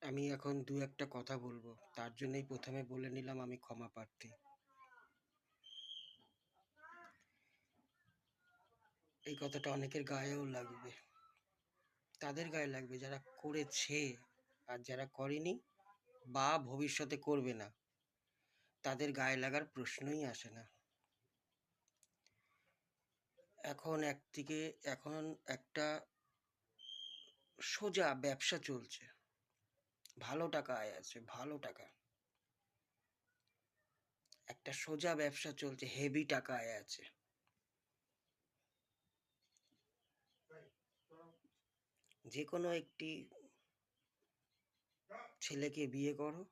আমি এখন দু একটা কথা বলবো, তার জন্যই প্রথমে বলে নিলাম আমি ক্ষমা প্রার্থী। এই কথাটা অনেকের গায়েও লাগবে, তাদের গায়ে লাগবে যারা করেছে, আর যারা করেনি বা ভবিষ্যতে করবে না তাদের গায়ে লাগার প্রশ্নই আসে না। এখন একটা সোজা ব্যবসা চলছে, ভালো টাকা আয় আছে, ভালো টাকা, একটা সোজা ব্যবসা চলছে, হেভি টাকা আয় আছে। যে কোনো একটি ছেলেকে বিয়ে করো,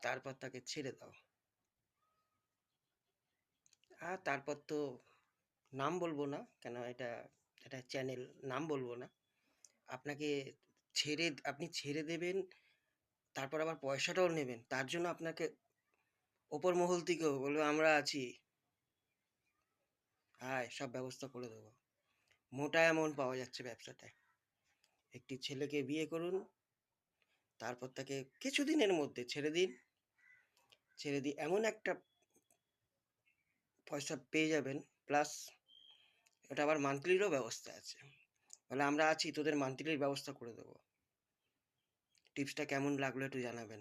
তারপর তাকে ছেড়ে দাও, আর তারপর তো নাম বলবো না, কেন এটা এটা চ্যানেল, নাম বলবো না। আপনাকে আপনি ছেড়ে দেবেন, তারপর আবার পয়সাটাও নেবেন, তার জন্য আপনাকে ওপর মহল থেকেও বলবে আমরা আছি, হ্যাঁ সব ব্যবস্থা করে দেবো। মোটা অ্যামাউন্ট পাওয়া যাচ্ছে ব্যবসাটায়। একটি ছেলেকে বিয়ে করুন, তারপর তাকে কিছুদিনের মধ্যে ছেড়ে দিন, ছেড়ে দিয়ে এমন একটা পয়সা পেয়ে যাবেন, প্লাস এটা আবার মান্থলিরও ব্যবস্থা আছে। বলে আমরা আছি, তোদের মান্থলির ব্যবস্থা করে দেবো। টিপসটা কেমন লাগলো একটু জানাবেন।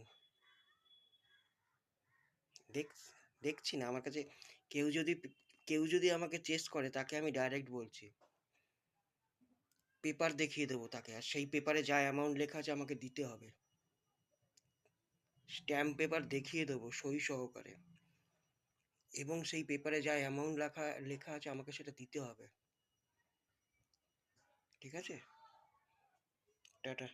দেখ দেখছি না, আমার কাছে কেউ যদি কেউ যদি আমাকে চেস করে, তাকে আমি ডাইরেক্ট বলছি, পেপার দেখিয়ে দেবো তাকে, আর সেই পেপারে যা অ্যামাউন্ট লেখা আছে আমাকে দিতে হবে। স্ট্যাম্প পেপার দেখিয়ে দেবো সই সহকারে, এবং সেই পেপারে যা অ্যামাউন্ট লেখা লেখা আছে আমাকে সেটা দিতে হবে। ঠিক আছে? টাটা।